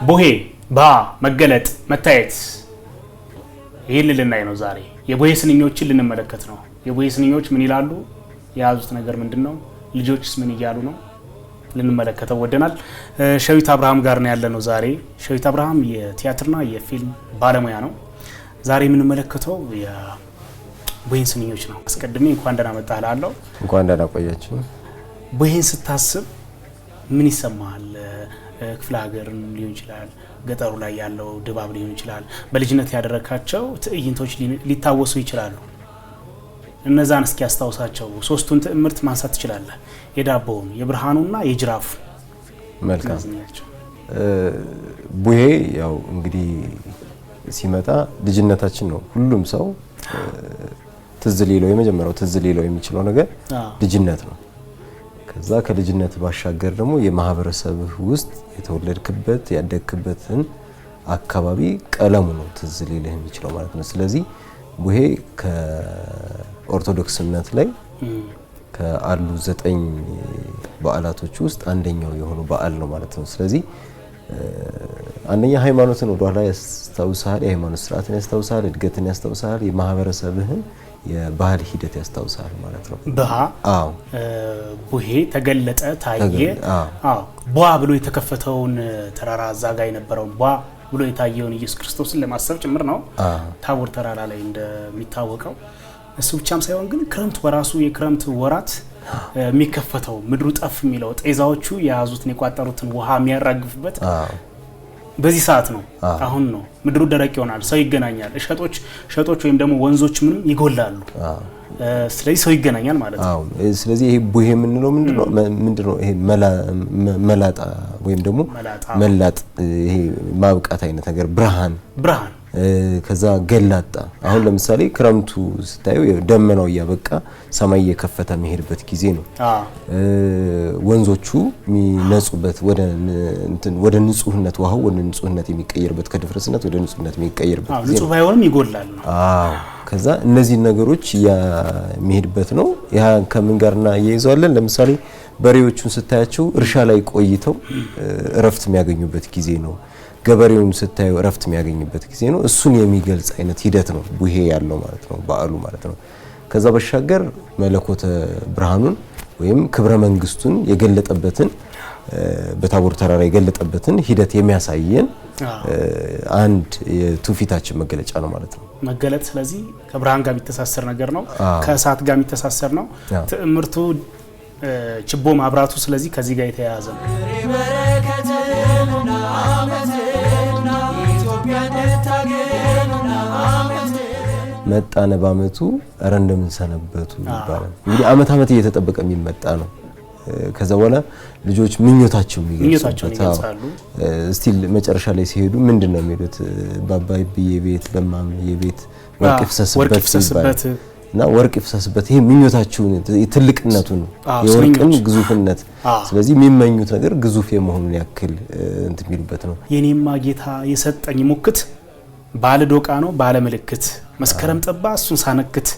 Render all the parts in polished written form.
ቡሄ ባ መገለጥ መታየት ይሄን ልናይ ነው ዛሬ። የቡሄ ስንኞችን ልንመለከት ነው። የቡሄ ስንኞች ምን ይላሉ? የያዙት ነገር ምንድነው? ልጆችስ ምን ይያሉ ነው? ልንመለከተው ወደናል። ሸዊት አብርሃም ጋር ነው ያለነው ዛሬ። ሸዊት አብርሃም የቲያትርና የፊልም ባለሙያ ነው። ዛሬ የምንመለከተው የቡሄን ስንኞች ነው። አስቀድሜ እንኳን ደህና መጣህ እላለሁ። እንኳን ደህና ቆያችሁ። ቡሄን ስታስብ ምን ይሰማሃል? ክፍለ ሀገርን ሊሆን ይችላል፣ ገጠሩ ላይ ያለው ድባብ ሊሆን ይችላል፣ በልጅነት ያደረካቸው ትዕይንቶች ሊታወሱ ይችላሉ። እነዛን እስኪ ያስታውሳቸው። ሶስቱን ትዕምርት ማንሳት ትችላለህ? የዳቦውን፣ የብርሃኑና የጅራፉ። መልካም። ቡሄ ያው እንግዲህ ሲመጣ ልጅነታችን ነው። ሁሉም ሰው ትዝ ሊለው የመጀመሪያው ትዝ ሊለው የሚችለው ነገር ልጅነት ነው። ከዛ ከልጅነት ባሻገር ደግሞ የማህበረሰብህ ውስጥ የተወለድክበት ያደግክበትን አካባቢ ቀለሙ ነው ትዝ ሊልህ የሚችለው ማለት ነው። ስለዚህ ቡሄ ከኦርቶዶክስ እምነት ላይ ከአሉ 9 በዓላቶች ውስጥ አንደኛው የሆኑ በዓል ነው ማለት ነው። ስለዚህ አንደኛ ሃይማኖትን ወደ ኋላ ያስታውሳል፣ የሃይማኖት ስርዓትን ያስታውሳል፣ እድገትን ያስታውሳል፣ የማህበረሰብህን የባህል ሂደት ያስታውሳል ማለት ነው። አዎ ቡሄ ተገለጠ ታየ። አዎ ቧ ብሎ የተከፈተውን ተራራ አዛጋ የነበረው ቧ ብሎ የታየውን ኢየሱስ ክርስቶስን ለማሰብ ጭምር ነው። ታቦር ተራራ ላይ እንደሚታወቀው እሱ ብቻም ሳይሆን ግን ክረምት በራሱ የክረምት ወራት የሚከፈተው ምድሩ ጠፍ የሚለው ጤዛዎቹ የያዙትን የቋጠሩትን ውሃ የሚያራግፉበት በዚህ ሰዓት ነው። አሁን ነው ምድሩ ደረቅ ይሆናል፣ ሰው ይገናኛል፣ ሸጦች ወይም ደግሞ ወንዞች ምንም ይጎላሉ። ስለዚህ ሰው ይገናኛል ማለት ነው። ስለዚህ ይሄ ቡሄ የምንለው ምንድነው? ይሄ መላጣ ወይም ደግሞ መላጥ፣ ይሄ ማብቃት አይነት ነገር፣ ብርሃን ከዛ ገላጣ። አሁን ለምሳሌ ክረምቱ ስታዩ ደመናው እያበቃ ሰማይ እየከፈተ የሚሄድበት ጊዜ ነው። ወንዞቹ የሚነጹበት ወደ ንጹህነት፣ ውሃው ወደ ንጹህነት የሚቀየርበት፣ ከድፍረስነት ወደ ንጹህነት የሚቀየርበት ጊዜ ነው። ንጹህ ባይሆንም ይጎላል ነው። ከዛ እነዚህ ነገሮች የሚሄድበት ነው። ያ ከምን ጋር እናያይዘዋለን? ለምሳሌ በሬዎቹን ስታያቸው እርሻ ላይ ቆይተው እረፍት የሚያገኙበት ጊዜ ነው። ገበሬውን ስታዩ እረፍት የሚያገኝበት ጊዜ ነው። እሱን የሚገልጽ አይነት ሂደት ነው ቡሄ ያለው ማለት ነው፣ በዓሉ ማለት ነው። ከዛ በሻገር መለኮተ ብርሃኑን ወይም ክብረ መንግስቱን የገለጠበትን በታቦር ተራራ የገለጠበትን ሂደት የሚያሳየን አንድ የትውፊታችን መገለጫ ነው ማለት ነው። መገለጥ ስለዚህ ከብርሃን ጋር የሚተሳሰር ነገር ነው፣ ከእሳት ጋር የሚተሳሰር ነው። ትዕምርቱ ችቦ ማብራቱ ስለዚህ ከዚህ ጋር የተያያዘ ነው። መጣነ በአመቱ ኧረ እንደምን ሰነበቱ ይባላል። እንግዲህ አመት እየተጠበቀ የሚመጣ ነው። ከዛ በኋላ ልጆች ምኞታቸው ይገልጻሉ። ስቲል መጨረሻ ላይ ሲሄዱ ምንድነው የሚሉት? ባባይብዬ ቤት በማምዬ ቤት ወርቅ ይፍሰስበት እና ወርቅ ይፍሰስበት። ይሄ ምኞታቸው ትልቅነቱን የወርቅን ግዙፍነት፣ ስለዚህ የሚመኙት ነገር ግዙፍ የመሆኑን ያክል እንትን የሚሉበት ነው። የኔማ ጌታ የሰጠኝ ሙክት ባለ ዶቃ ነው ባለ ምልክት፣ መስከረም ጠባ እሱን ሳነክት፣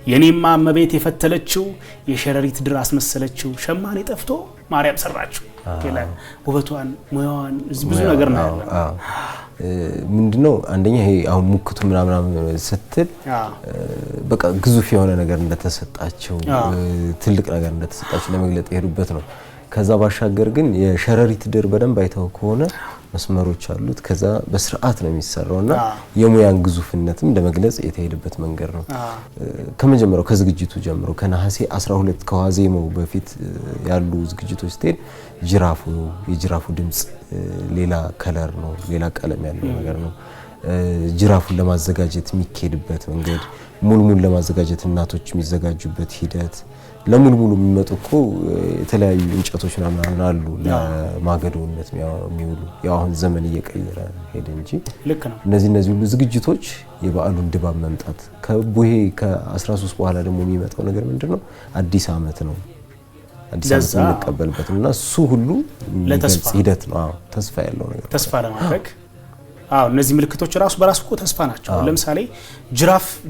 የኔማ እመቤት የፈተለችው የሸረሪት ድር አስመሰለችው፣ ሸማኔ ጠፍቶ ማርያም ሰራችው ይላል። ውበቷን ሙያዋን እዚህ ብዙ ነገር ነው ያለው። ምንድነው አንደኛ ይሄ አሁን ሙክቱ ምናምን ስትል በቃ ግዙፍ የሆነ ነገር እንደተሰጣቸው፣ ትልቅ ነገር እንደተሰጣቸው ለመግለጥ የሄዱበት ነው። ከዛ ባሻገር ግን የሸረሪት ድር በደንብ አይተው ከሆነ መስመሮች አሉት። ከዛ በስርዓት ነው የሚሰራውና የሙያን ግዙፍነትም ለመግለጽ የተሄደበት መንገድ ነው። ከመጀመሪያው ከዝግጅቱ ጀምሮ ከነሐሴ 12 ከዋዜማው በፊት ያሉ ዝግጅቶች ስትሄድ የጅራፉ ድምጽ ሌላ ከለር ነው፣ ሌላ ቀለም ያለው ነገር ነው። ጅራፉን ለማዘጋጀት የሚካሄድበት መንገድ፣ ሙልሙል ለማዘጋጀት እናቶች የሚዘጋጁበት ሂደት፣ ለሙልሙሉ የሚመጡ እኮ የተለያዩ እንጨቶች ምናምን አሉ ለማገዶነት የሚውሉ። ያው አሁን ዘመን እየቀየረ ሄደ እንጂ ልክ ነው። እነዚህ ሁሉ ዝግጅቶች የበዓሉን ድባብ መምጣት። ከቡሄ ከ13 በኋላ ደግሞ የሚመጣው ነገር ምንድነው? አዲስ አመት ነው። አዲስ አመት እንቀበልበትና እሱ ሁሉ ለተስፋ ሂደት ነው። ተስፋ ያለው ነገር፣ ተስፋ ለማድረግ እነዚህ ምልክቶች ራሱ በራሱ እኮ ተስፋ ናቸው። ለምሳሌ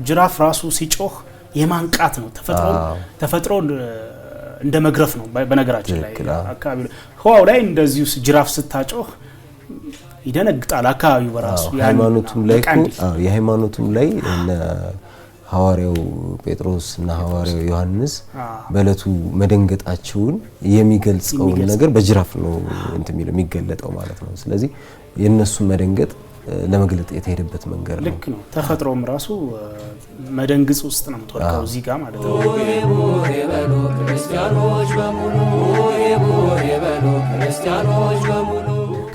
ጅራፍ ራሱ ሲጮህ የማንቃት ነው። ተፈጥሮ እንደ መግረፍ ነው። በነገራችን ላይ አካባቢ ህዋው ላይ እንደዚሁ ጅራፍ ስታጮህ ይደነግጣል አካባቢው በራሱ። የሃይማኖቱም ላይ ሐዋርያው ጴጥሮስ እና ሐዋርያው ዮሐንስ በለቱ መደንገጣቸውን የሚገልጸው ነገር በጅራፍ ነው የሚገለጠው ማለት ነው። ስለዚህ የነሱ መደንገጥ ለመግለጥ የተሄደበት መንገድ ነው። ልክ ነው። ተፈጥሮም ራሱ መደንግጽ ውስጥ ነው የምትወርቀው እዚህ ጋር ማለት ነው።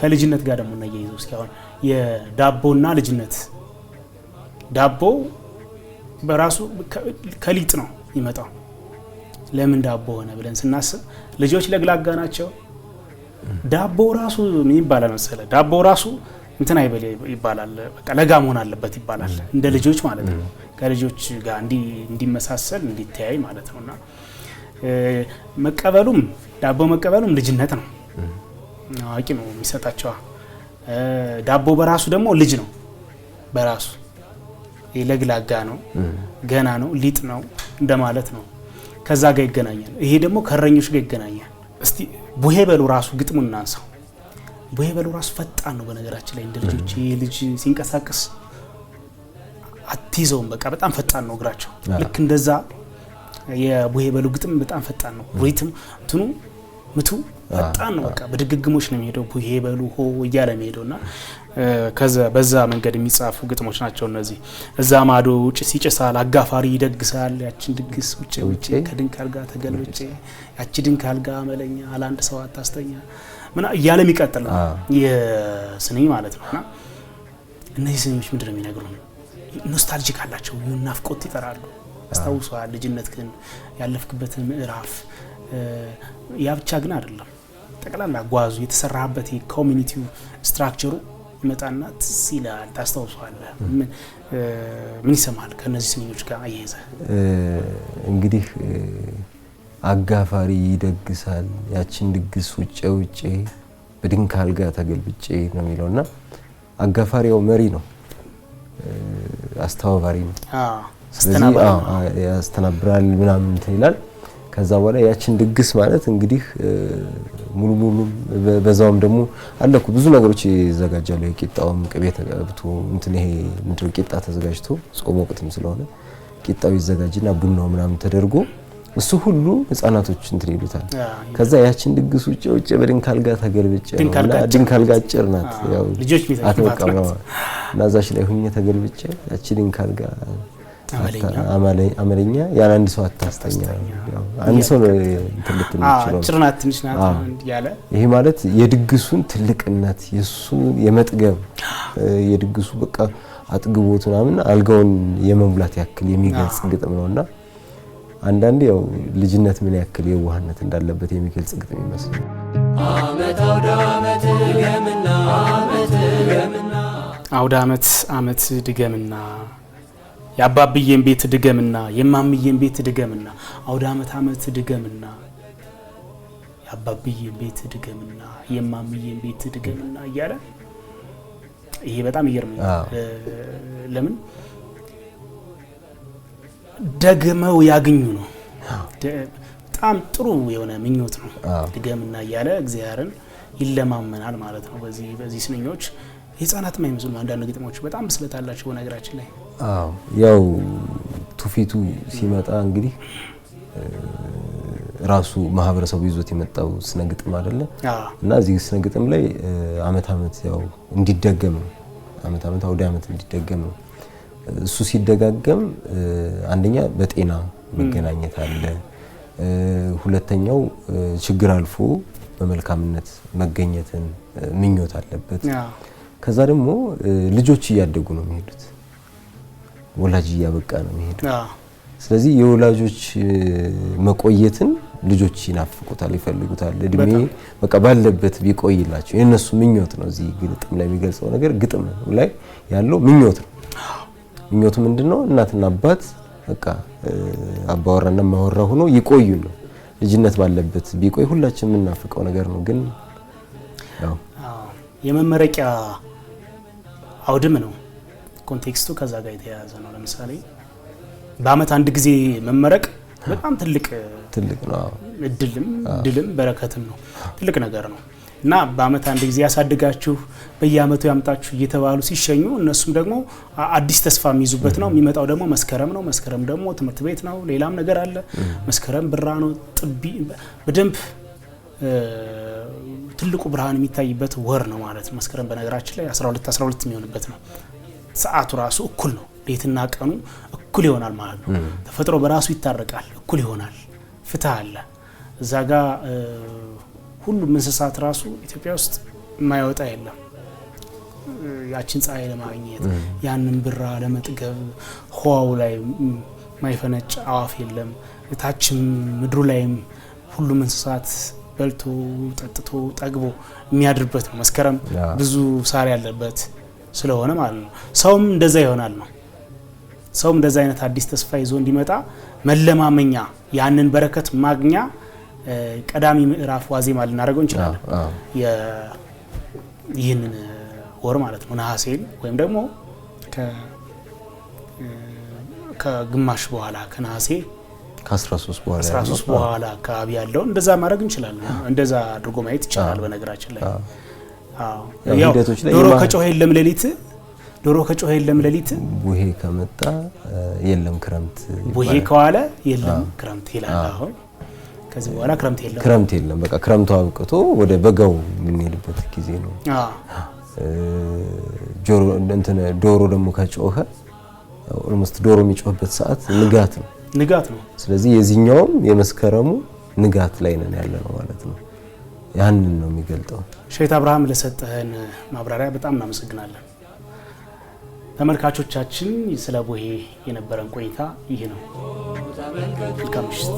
ከልጅነት ጋር ደግሞ እናያይዘው እስኪ አሁን የዳቦና ልጅነት። ዳቦ በራሱ ከሊጥ ነው ይመጣው። ለምን ዳቦ ሆነ ብለን ስናስብ ልጆች ለግላጋ ናቸው። ዳቦ ራሱ ምን ይባላል መሰለ? ዳቦ ራሱ እንትን አይበል ይባላል። በቃ ለጋ መሆን አለበት ይባላል። እንደ ልጆች ማለት ነው። ከልጆች ጋር እንዲመሳሰል እንዲተያይ ማለት ነውና መቀበሉም ዳቦ መቀበሉም ልጅነት ነው። አዋቂ ነው የሚሰጣቸው። ዳቦ በራሱ ደግሞ ልጅ ነው በራሱ ለግላጋ ነው፣ ገና ነው፣ ሊጥ ነው እንደማለት ነው። ከዛ ጋር ይገናኛል። ይሄ ደግሞ ከረኞች ጋር ይገናኛል። እስቲ ቡሄ በሉ ራሱ ግጥሙን እናንሳው። ቡሄ በሉ ራሱ ፈጣን ነው በነገራችን ላይ እንደ ልጆች። ልጅ ሲንቀሳቀስ አትይዘውም፣ በቃ በጣም ፈጣን ነው እግራቸው። ልክ እንደዛ የቡሄ በሉ ግጥም በጣም ፈጣን ነው። ሪትም እንትኑ ምቱ ፈጣን ነው። በቃ በድግግሞች ነው የሚሄደው። ቡሄ በሉ ሆ እያለ የሚሄደውና ከዛ በዛ መንገድ የሚጻፉ ግጥሞች ናቸው እነዚህ። እዛ ማዶ ጭስ ይጨሳል፣ አጋፋሪ ይደግሳል፣ ያችን ድግስ ውጭ ከድንካል ጋር ተገልብጬ፣ ያቺ ድንካል ጋር አመለኛ አላንድ ሰው አታስተኛ ምና እያለ የሚቀጥል ነው የስንኝ ማለት ነውና እነዚህ ስንኞች ምንድነው የሚነግሩን? ኖስታልጂክ አላቸው። ናፍቆት ይጠራሉ። አስታውሰዋል ልጅነትህን ያለፍክበትን ምዕራፍ። ያ ብቻ ግን አይደለም። ጠቅላላ ጓዙ የተሰራበት የኮሚኒቲው ስትራክቸሩ ይመጣና ትዝ ይላል፣ ታስታውሰዋለህ። ምን ይሰማል ከነዚህ ስንኞች ጋር አያይዘ? እንግዲህ አጋፋሪ ይደግሳል፣ ያችን ድግስ ውጭ በድንካል ጋር ተገልብጬ ነው የሚለውና አጋፋሪው መሪ ነው፣ አስተባባሪ ነው። ስለዚህ ያስተናብራል ምናምን ይላል። ከዛ በኋላ ያችን ድግስ ማለት እንግዲህ ሙሉ በዛውም ደግሞ አለኩ ብዙ ነገሮች ይዘጋጃሉ። የቂጣውም ቅቤ ተቀብቶ ይሄ ምንድነው ቂጣ ተዘጋጅቶ ጾም ወቅትም ስለሆነ ቂጣው ይዘጋጅና ቡናው ምናምን ተደርጎ እሱ ሁሉ ህፃናቶች ይሉታል። ከዛ ያችን ድግስ ውጭ በድንካል ጋር ተገልብጬ ድንካል ጋር አጭር ናት፣ ያው ልጆች አትበቃም ነው እና እዛች ላይ ሁኜ ተገልብጬ ያቺ ድንካል ጋር አመለኛ ያለ አንድ ሰው አታስተኛ። አንድ ሰው ትልቅ ነው ጭርናት ትንሽ ናት ያለ። ይሄ ማለት የድግሱን ትልቅነት የሱን የመጥገብ የድግሱ በቃ አጥግቦት ምናምን አልጋውን የመሙላት ያክል የሚገልጽ ግጥም ነውና አንዳንዴ ያው ልጅነት ምን ያክል የዋህነት እንዳለበት የሚገልጽ ግጥም ይመስላል። አውደ ዓመት ድገምና የአባብዬን ቤት ድገምና የማምዬን ቤት ድገምና አውደ ዓመት ድገምና የአባብዬን ቤት ድገምና የማምዬን ቤት ድገምና እያለ ይሄ በጣም ይገርመኛል። ለምን ደግመው ያገኙ ነው። በጣም ጥሩ የሆነ ምኞት ነው። ድገምና እያለ እግዚአብሔርን ይለማመናል ማለት ነው። በዚህ ስንኞች ህፃናት ማይመስሉ አንዳንድ ግጥሞች በጣም ብስለት አላቸው በነገራችን ላይ። ያው ቱፊቱ ሲመጣ እንግዲህ ራሱ ማህበረሰቡ ይዞት የመጣው ስነ ግጥም አይደለ እና እዚህ ስነ ግጥም ላይ ዓመት ያው እንዲደገም ነው። ዓመት አውደ ዓመት እንዲደገም ነው። እሱ ሲደጋገም አንደኛ በጤና መገናኘት አለ፣ ሁለተኛው ችግር አልፎ በመልካምነት መገኘትን ምኞት አለበት። ከዛ ደግሞ ልጆች እያደጉ ነው የሚሄዱት፣ ወላጅ እያበቃ ነው የሚሄዱት። ስለዚህ የወላጆች መቆየትን ልጆች ይናፍቁታል፣ ይፈልጉታል። እድሜ በቃ ባለበት ቢቆይላቸው የነሱ ምኞት ነው። እዚህ ግጥም ላይ የሚገልጸው ነገር ግጥም ላይ ያለው ምኞት ነው። ምኞቱ ምንድነው? እናትና አባት በቃ አባወራና ማወራ ሆኖ ይቆዩ ነው። ልጅነት ባለበት ቢቆይ ሁላችንም የምናፍቀው ነገር ነው። ግን ያው የመመረቂያ አውድም ነው። ኮንቴክስቱ ከዛ ጋር የተያያዘ ነው። ለምሳሌ በአመት አንድ ጊዜ መመረቅ በጣም ትልቅ ነው። እድልም በረከትም ነው። ትልቅ ነገር ነው እና በአመት አንድ ጊዜ ያሳድጋችሁ በየአመቱ ያምጣችሁ እየተባሉ ሲሸኙ እነሱም ደግሞ አዲስ ተስፋ የሚይዙበት ነው። የሚመጣው ደግሞ መስከረም ነው። መስከረም ደግሞ ትምህርት ቤት ነው። ሌላም ነገር አለ። መስከረም ብራ ነው። ጥቢ በደንብ ትልቁ ብርሃን የሚታይበት ወር ነው ማለት ነው። መስከረም በነገራችን ላይ 12 የሚሆንበት ነው። ሰዓቱ ራሱ እኩል ነው። ሌትና ቀኑ እኩል ይሆናል ማለት ነው። ተፈጥሮ በራሱ ይታረቃል፣ እኩል ይሆናል። ፍትህ አለ እዛ ጋር። ሁሉም እንስሳት ራሱ ኢትዮጵያ ውስጥ የማይወጣ የለም። ያችን ፀሐይ ለማግኘት ያንን ብራ ለመጥገብ ህዋው ላይ ማይፈነጭ አዋፍ የለም። እታችም ምድሩ ላይም ሁሉም እንስሳት በልቶ ጠጥቶ ጠግቦ የሚያድርበት ነው። መስከረም ብዙ ሳር ያለበት ስለሆነ ማለት ነው። ሰውም እንደዛ ይሆናል ነው። ሰውም እንደዛ አይነት አዲስ ተስፋ ይዞ እንዲመጣ መለማመኛ ያንን በረከት ማግኛ ቀዳሚ ምዕራፍ ዋዜማ ልናደርገው እንችላለን። ይህንን ወር ማለት ነው ነሐሴን ወይም ደግሞ ከግማሽ በኋላ ከነሐሴ ከ13 በኋላ አካባቢ ያለው እንደዛ ማድረግ እንችላለን። እንደዛ አድርጎ ማየት ይቻላል። በነገራችን ላይ ያው ዶሮ ከጮኸ የለም ሌሊት ቡሄ ከመጣ የለም ክረምት፣ ቡሄ ከዋለ የለም ክረምት ይላል። አሁን ከዚህ በኋላ ክረምት የለም። በቃ ክረምቱ አብቅቶ ወደ በጋው የምንሄድበት ጊዜ ነው። ዶሮ ደግሞ ከጮኸ ኦልሞስት ዶሮ የሚጮህበት ሰዓት ንጋት ነው። ስለዚህ የዚህኛውም የመስከረሙ ንጋት ላይ ነን ያለነው ማለት ነው። ያንን ነው የሚገልጠው። ሼህ አብርሃም ለሰጠህን ማብራሪያ በጣም እናመሰግናለን። ተመልካቾቻችን ስለ ቡሄ የነበረን ቆይታ ይህ ነው። መልካም ምሽት።